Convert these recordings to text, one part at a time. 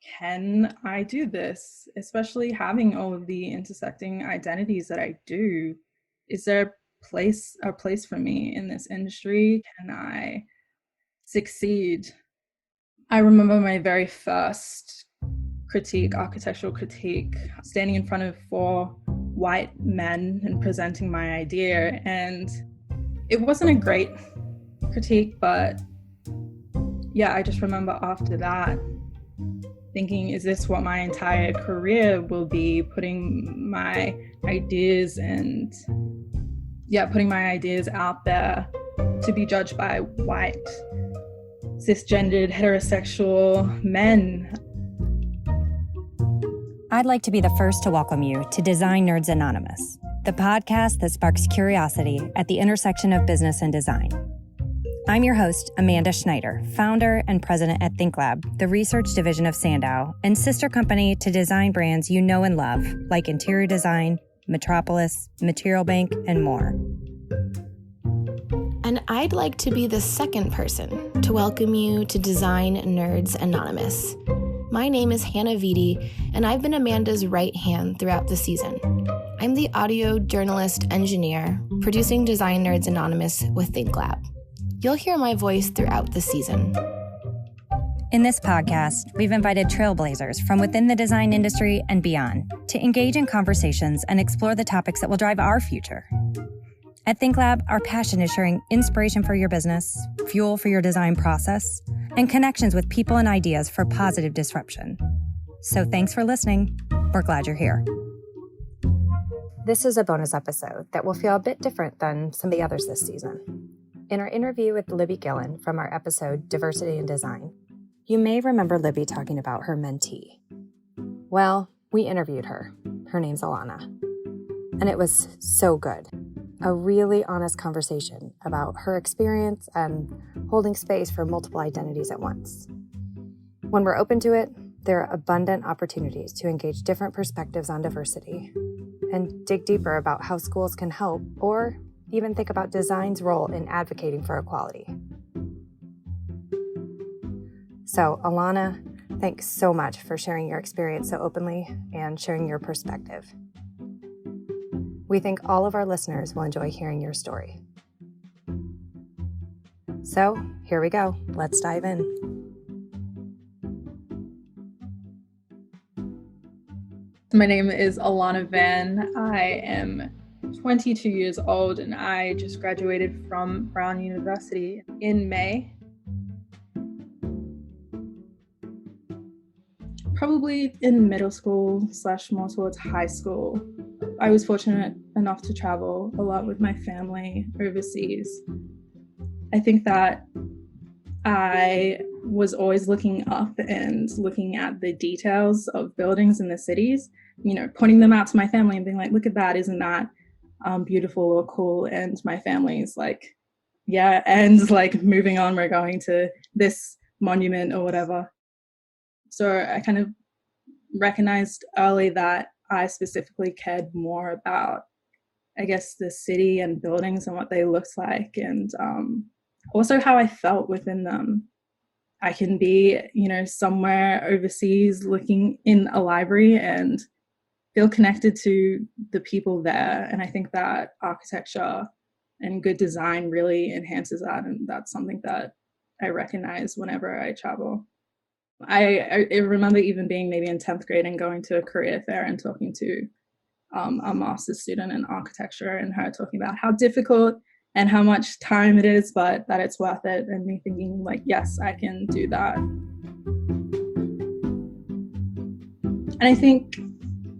can I do this? Especially having all of the intersecting identities that I do. Is there a place for me in this industry? Can I succeed? I remember my very first architectural critique, standing in front of four white men and presenting my idea. And it wasn't a great critique, but yeah, I just remember after that thinking, is this what my entire career will be? Putting my ideas out there to be judged by white, cisgendered, heterosexual men. I'd like to be the first to welcome you to Design Nerds Anonymous, the podcast that sparks curiosity at the intersection of business and design. I'm your host, Amanda Schneider, founder and president at ThinkLab, the research division of Sandow, and sister company to design brands you know and love, like Interior Design, Metropolis, Material Bank, and more. And I'd like to be the second person to welcome you to Design Nerds Anonymous. My name is Hannah Vitti, and I've been Amanda's right hand throughout the season. I'm the audio journalist engineer producing Design Nerds Anonymous with ThinkLab. You'll hear my voice throughout the season. In this podcast, we've invited trailblazers from within the design industry and beyond to engage in conversations and explore the topics that will drive our future. At ThinkLab, our passion is sharing inspiration for your business, fuel for your design process, and connections with people and ideas for positive disruption. So thanks for listening. We're glad you're here. This is a bonus episode that will feel a bit different than some of the others this season. In our interview with Libby Gillen from our episode Diversity in Design, you may remember Libby talking about her mentee. Well, we interviewed her. Her name's Alannah. And it was so good. A really honest conversation about her experience and holding space for multiple identities at once. When we're open to it, there are abundant opportunities to engage different perspectives on diversity and dig deeper about how schools can help or even think about design's role in advocating for equality. So, Alannah, thanks so much for sharing your experience so openly and sharing your perspective. We think all of our listeners will enjoy hearing your story. So, here we go. Let's dive in. My name is Alannah Vann. I am 22 years old and I just graduated from Brown University in May. Probably in middle school / more towards high school. I was fortunate enough to travel a lot with my family overseas. I think that I was always looking up and looking at the details of buildings in the cities, pointing them out to my family and being like, look at that, isn't that beautiful or cool? And my family's like, yeah, and like moving on, we're going to this monument or whatever. So I kind of recognized early that I specifically cared more about, I guess, the city and buildings and what they looked like, and also how I felt within them. I can be, somewhere overseas looking in a library and feel connected to the people there. And I think that architecture and good design really enhances that. And that's something that I recognize whenever I travel. I remember even being maybe in 10th grade and going to a career fair and talking to a master's student in architecture, and her talking about how difficult and how much time it is, but that it's worth it. And me thinking like, yes, I can do that. And I think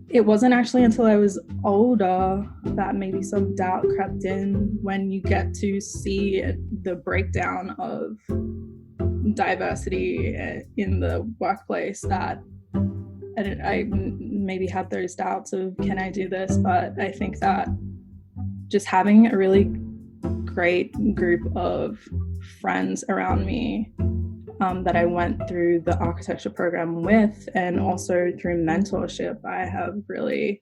it wasn't actually until I was older that maybe some doubt crept in when you get to see the breakdown of diversity in the workplace, that I maybe had those doubts of, can I do this? But I think that just having a really great group of friends around me that I went through the architecture program with, and also through mentorship, I have really,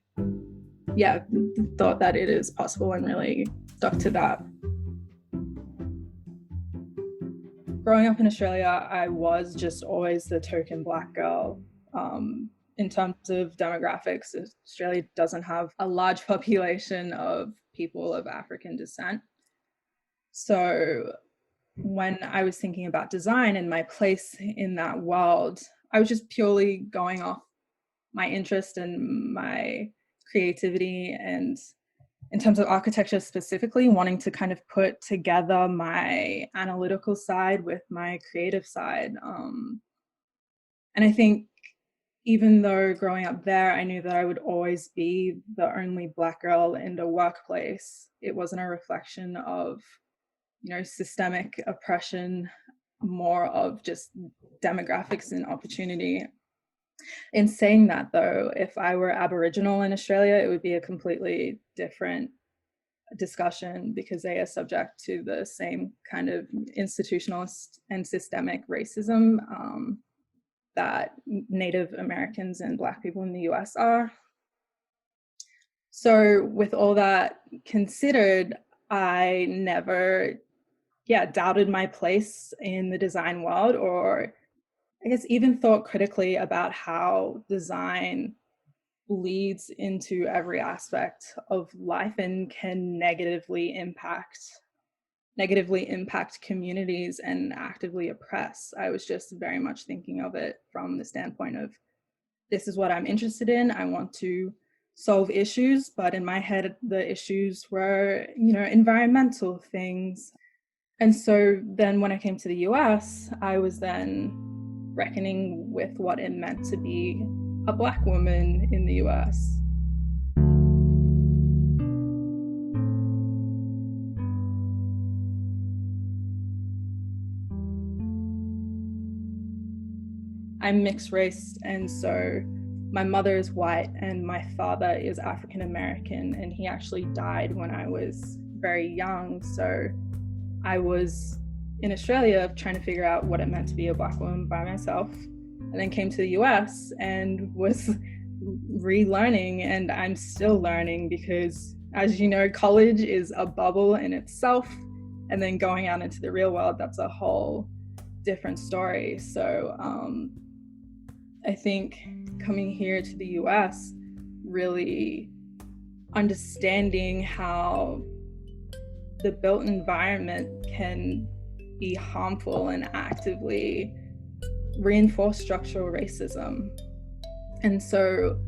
thought that it is possible and really stuck to that. Growing up in Australia, I was just always the token Black girl. In terms of demographics, Australia doesn't have a large population of people of African descent. So when I was thinking about design and my place in that world, I was just purely going off my interest and my creativity, and in terms of architecture specifically, wanting to kind of put together my analytical side with my creative side. And I think even though growing up there, I knew that I would always be the only Black girl in the workplace, it wasn't a reflection of, systemic oppression, more of just demographics and opportunity. In saying that, though, if I were Aboriginal in Australia, it would be a completely different discussion because they are subject to the same kind of institutionalist and systemic racism that Native Americans and Black people in the US are. So with all that considered, I never, doubted my place in the design world, or I guess even thought critically about how design bleeds into every aspect of life and can negatively impact communities and actively oppress. I was just very much thinking of it from the standpoint of, this is what I'm interested in. I want to solve issues, but in my head, the issues were, environmental things. And so then when I came to the US, I was then reckoning with what it meant to be a Black woman in the US. I'm mixed race, and so my mother is white and my father is African American, and he actually died when I was very young. So I was in Australia trying to figure out what it meant to be a Black woman by myself, and then came to the US and was relearning, and I'm still learning because, as you know, college is a bubble in itself, and then going out into the real world, that's a whole different story. So I think coming here to the US, really understanding how the built environment can be harmful and actively reinforce structural racism. And so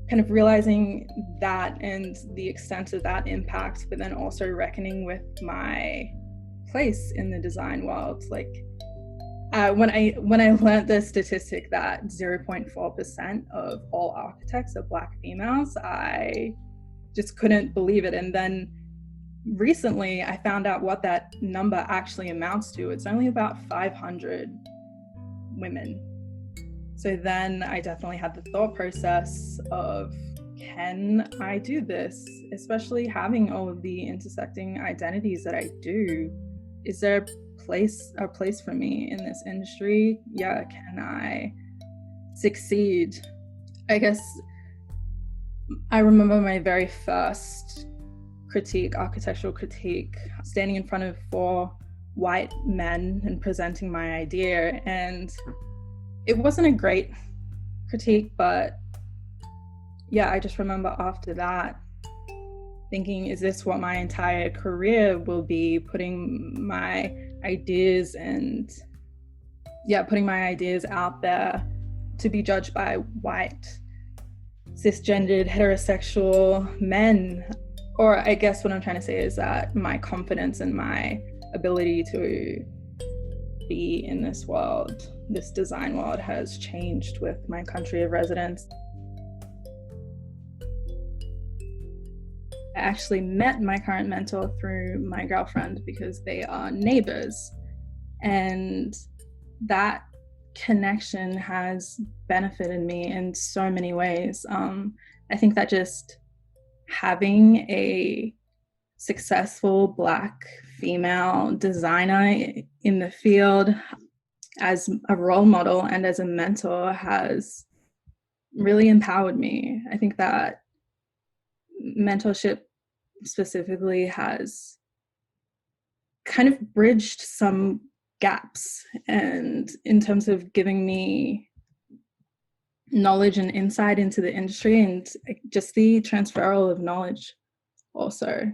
kind of realizing that and the extent of that impact, but then also reckoning with my place in the design world. Like when I learned the statistic that 0.4% of all architects are Black females, I just couldn't believe it. And then recently I found out what that number actually amounts to. It's only about 500 women. So then I definitely had the thought process of, can I do this? Especially having all of the intersecting identities that I do. Is there a place for me in this industry? Yeah, can I succeed? I guess I remember my very first architectural critique, standing in front of 4 white men and presenting my idea. And it wasn't a great critique, but yeah, I just remember after that thinking, is this what my entire career will be? Putting my ideas out there to be judged by white, cisgendered, heterosexual men. Or I guess what I'm trying to say is that my confidence and my ability to be in this world, this design world, has changed with my country of residence. I actually met my current mentor through my girlfriend because they are neighbors. And that connection has benefited me in so many ways. I think that just having a successful Black female designer in the field as a role model and as a mentor has really empowered me. I think that mentorship specifically has kind of bridged some gaps, and in terms of giving me knowledge and insight into the industry, and just the transferal of knowledge also.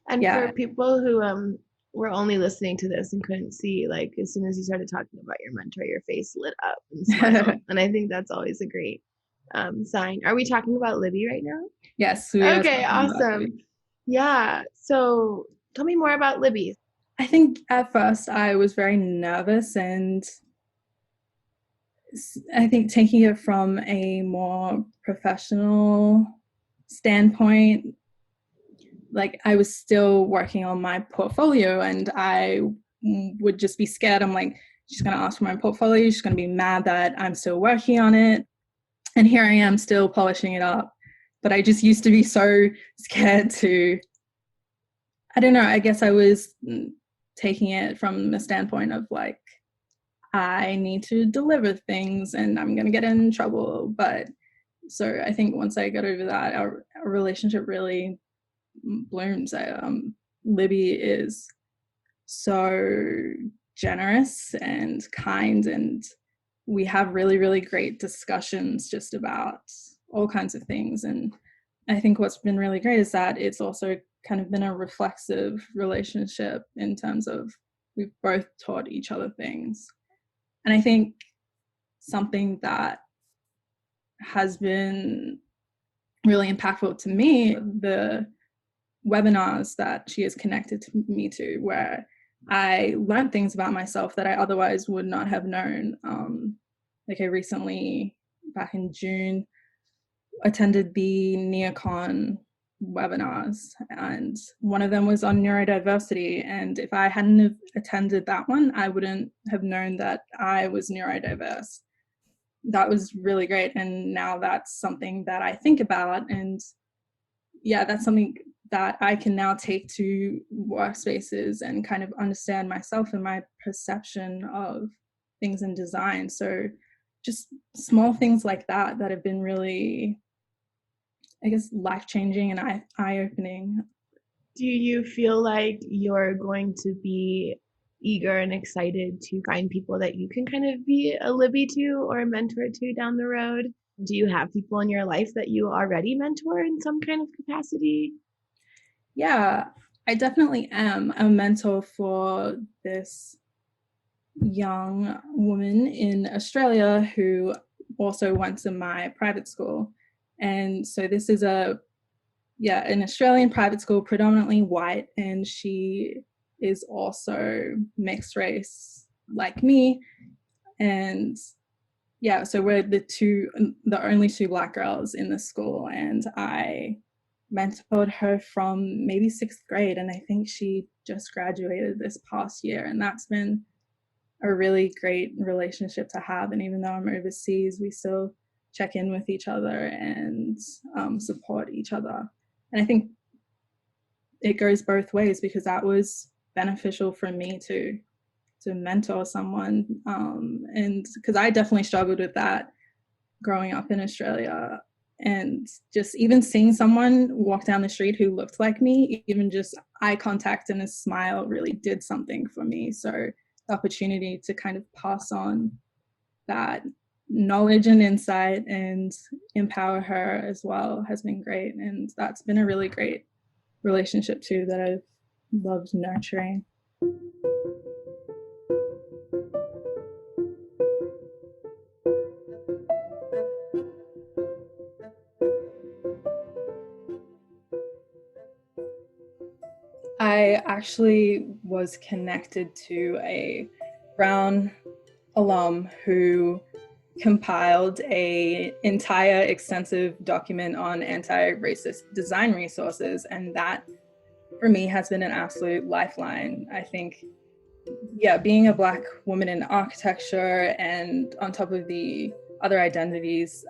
And for people who were only listening to this and couldn't see, like, as soon as you started talking about your mentor, your face lit up and smiled. And I think that's always a great sign. Are we talking about Libby right now? Yes. Okay, awesome. Yeah. So tell me more about Libby. I think at first I was very nervous, and I think taking it from a more professional standpoint, like I was still working on my portfolio, and I would just be scared. I'm like, she's going to ask for my portfolio. She's going to be mad that I'm still working on it. And here I am still polishing it up. But I just used to be so scared to, I don't know, I guess I was taking it from a standpoint of like, I need to deliver things and I'm going to get in trouble. But so I think once I got over that, our relationship really blooms. Libby is so generous and kind, and we have really, really great discussions just about all kinds of things. And I think what's been really great is that it's also kind of been a reflexive relationship in terms of we've both taught each other things. And I think something that has been really impactful to me, the webinars that she has connected me to, where I learned things about myself that I otherwise would not have known. Like I recently, back in June, attended the NeoCon webinars, and one of them was on neurodiversity. And if I hadn't have attended that one, I wouldn't have known that I was neurodiverse. That was really great. And now that's something that I think about. And yeah, that's something that I can now take to workspaces and kind of understand myself and my perception of things in design. So just small things like that have been really, I guess, life-changing and eye-opening. Do you feel like you're going to be eager and excited to find people that you can kind of be a Libby to or a mentor to down the road? Do you have people in your life that you already mentor in some kind of capacity? Yeah, I definitely am a mentor for this young woman in Australia who also went to my private school. And so this is an Australian private school, predominantly white, and she is also mixed race like me. And yeah, so we're the only two Black girls in the school, and I mentored her from maybe 6th grade, and I think she just graduated this past year, and that's been a really great relationship to have. And even though I'm overseas, we still check in with each other and support each other. And I think it goes both ways, because that was beneficial for me to mentor someone, and because I definitely struggled with that growing up in Australia. And just even seeing someone walk down the street who looked like me, even just eye contact and a smile really did something for me. So the opportunity to kind of pass on that knowledge and insight and empower her as well has been great. And that's been a really great relationship too that I've loved nurturing. I actually was connected to a Brown alum who compiled an entire extensive document on anti-racist design resources, and that for me has been an absolute lifeline. I think, being a Black woman in architecture and on top of the other identities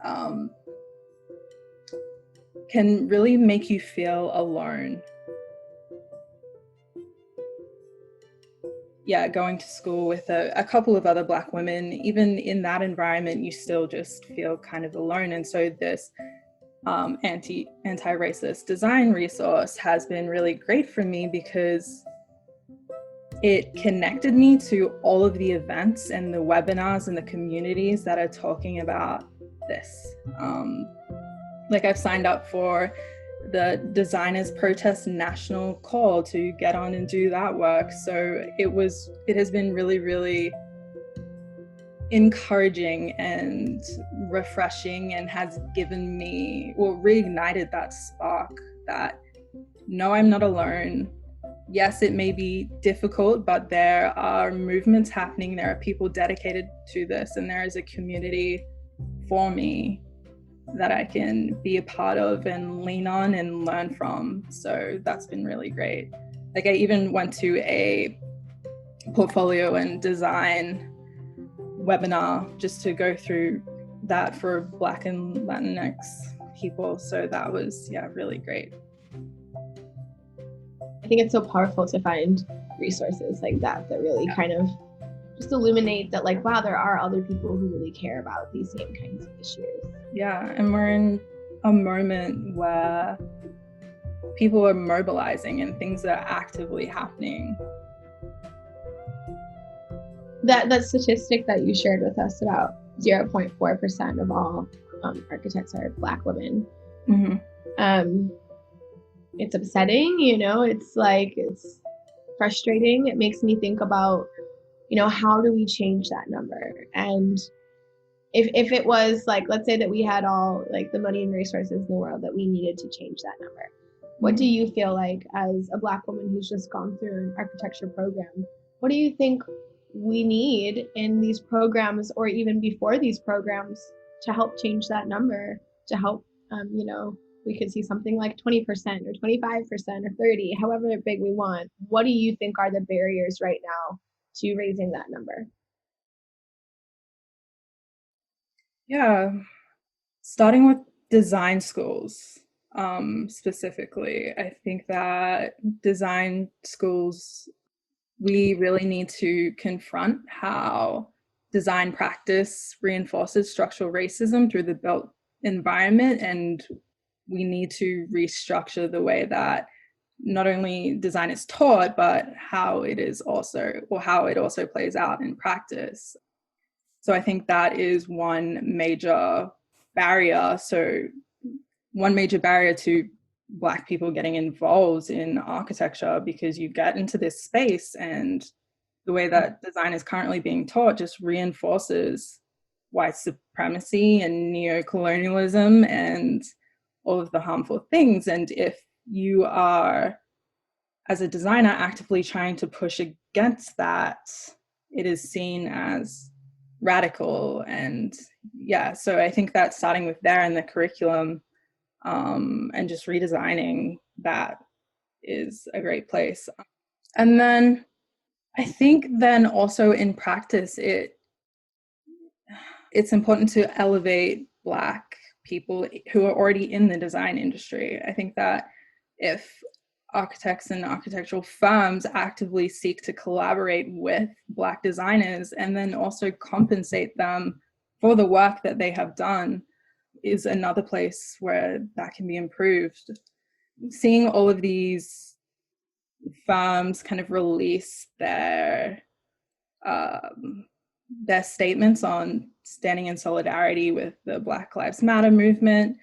can really make you feel alone. Going to school with a couple of other Black women, even in that environment, you still just feel kind of alone. And so this anti-racist design resource has been really great for me, because it connected me to all of the events and the webinars and the communities that are talking about this. Like I've signed up for the Designers Protest National Call to get on and do that work. So it has been really, really encouraging and refreshing, and has given me, or reignited that spark that no, I'm not alone. Yes, it may be difficult, but there are movements happening. There are people dedicated to this, and there is a community for me that I can be a part of and lean on and learn from. So that's been really great. Like I even went to a portfolio and design webinar just to go through that for Black and Latinx people. So that was, really great. I think it's so powerful to find resources like that really kind of just illuminate that, like, wow, there are other people who really care about these same kinds of issues. Yeah, and we're in a moment where people are mobilizing and things are actively happening. That statistic that you shared with us about 0.4% of all architects are Black women. Mm-hmm. It's upsetting, it's frustrating. It makes me think about, how do we change that number? And if it was like, let's say that we had all like the money and resources in the world that we needed to change that number, what do you feel like as a Black woman who's just gone through an architecture program? What do you think we need in these programs, or even before these programs, to help change that number, to help, we could see something like 20% or 25% or 30, however big we want. What do you think are the barriers right now to raising that number? Yeah, starting with design schools, specifically, I think that design schools, we really need to confront how design practice reinforces structural racism through the built environment, and we need to restructure the way that not only design is taught, but how it also plays out in practice. So I think that is one major barrier. So one major barrier to Black people getting involved in architecture, because you get into this space and the way that design is currently being taught just reinforces white supremacy and neocolonialism and all of the harmful things. And if you are, as a designer, actively trying to push against that, it is seen as radical. And so I think that starting with there in the curriculum, and just redesigning that is a great place. And then I think then also in practice, it's important to elevate Black people who are already in the design industry. I think that if architects and architectural firms actively seek to collaborate with Black designers and then also compensate them for the work that they have done, is another place where that can be improved. Seeing all of these firms kind of release their statements on standing in solidarity with the Black Lives Matter movement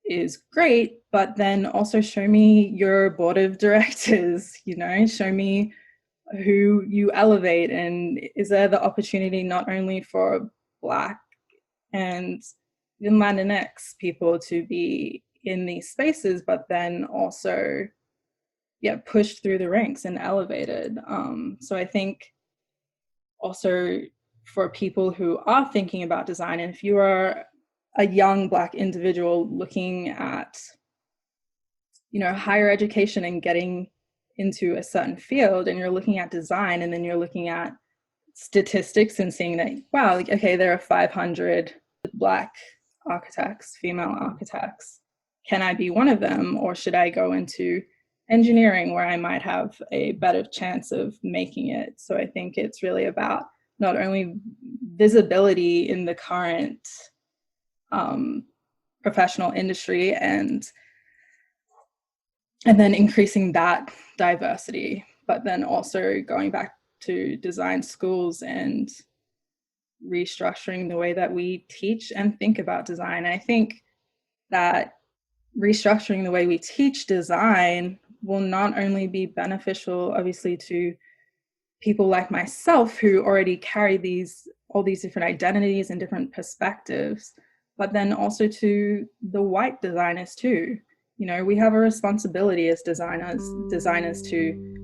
is great, but then also show me your board of directors, show me who you elevate, and is there the opportunity not only for Black and even Latinx people to be in these spaces, but then also pushed through the ranks and elevated. So I think also for people who are thinking about design, and if you are a young Black individual looking at higher education and getting into a certain field, and you're looking at design, and then you're looking at statistics and seeing that, wow, okay, there are 500 Black architects, female architects. Can I be one of them, or should I go into engineering where I might have a better chance of making it? So I think it's really about not only visibility in the current professional industry and then increasing that diversity, but then also going back to design schools and restructuring the way that we teach and think about design. I think that restructuring the way we teach design will not only be beneficial, obviously, to people like myself who already carry all these different identities and different perspectives, but then also to the white designers too. You know, we have a responsibility as designers to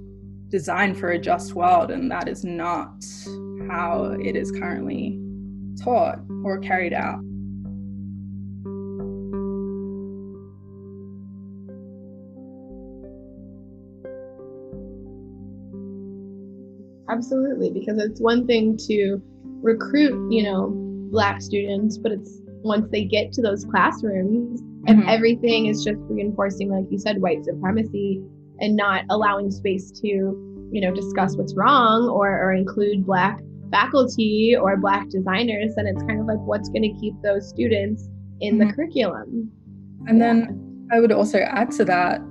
design for a just world, and that is not how it is currently taught or carried out. Absolutely, because it's one thing to recruit, Black students, but it's once they get to those classrooms and everything is just reinforcing, like you said, white supremacy and not allowing space to, discuss what's wrong or include Black faculty or Black designers, then it's kind of like what's going to keep those students in the curriculum. And then I would also add to that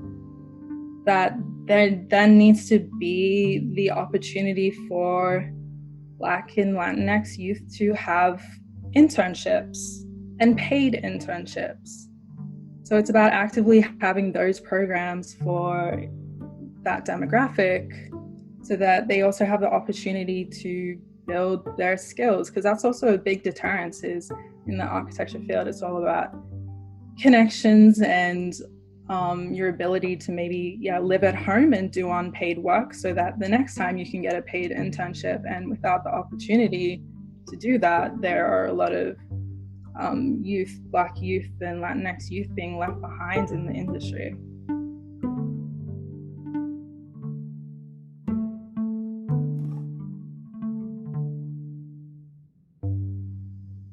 there then needs to be the opportunity for Black and Latinx youth to have internships and paid internships. So it's about actively having those programs for that demographic so that they also have the opportunity to build their skills, because that's also a big deterrence is in the architecture field. It's all about connections and your ability to maybe live at home and do unpaid work so that the next time you can get a paid internship. And without the opportunity to do that, there are a lot of youth, Black youth and Latinx youth being left behind in the industry.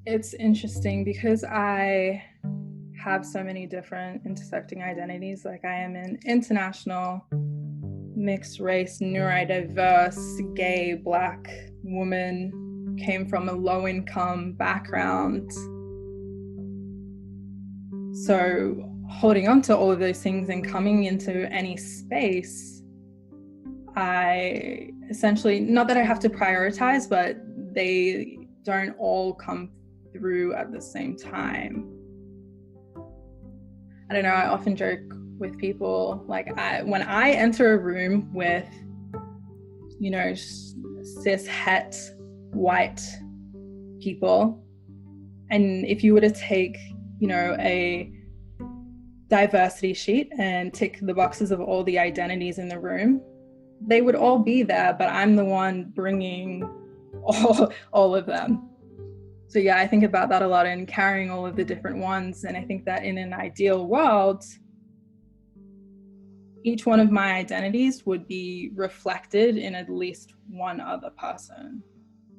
It's interesting because I have so many different intersecting identities. Like I am an international, mixed race, neurodiverse, gay, Black woman, came from a low income background. So holding on to all of those things and coming into any space, I essentially, not that I have to prioritize, but they don't all come through at the same time. I don't know, I often joke with people, like when I enter a room with, cis het white people, and if you were to take, a diversity sheet and tick the boxes of all the identities in the room, they would all be there, but I'm the one bringing all of them. So yeah, I think about that a lot and carrying all of the different ones. And I think that in an ideal world, each one of my identities would be reflected in at least one other person.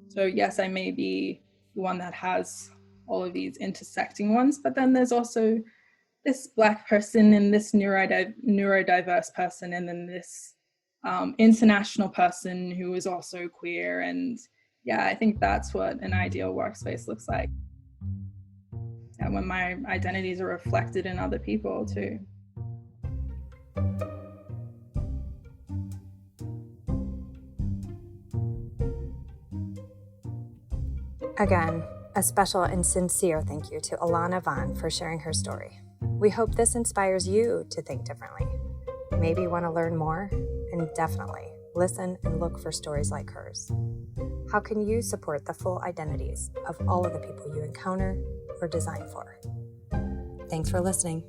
So yes, I may be the one that has all of these intersecting ones, but then there's also this Black person and this neurodiverse person, and then this international person who is also queer. And yeah, I think that's what an ideal workspace looks like. And when my identities are reflected in other people too. Again, a special and sincere thank you to Alannah Vann for sharing her story. We hope this inspires you to think differently. Maybe want to learn more? And definitely listen and look for stories like hers. How can you support the full identities of all of the people you encounter or design for? Thanks for listening.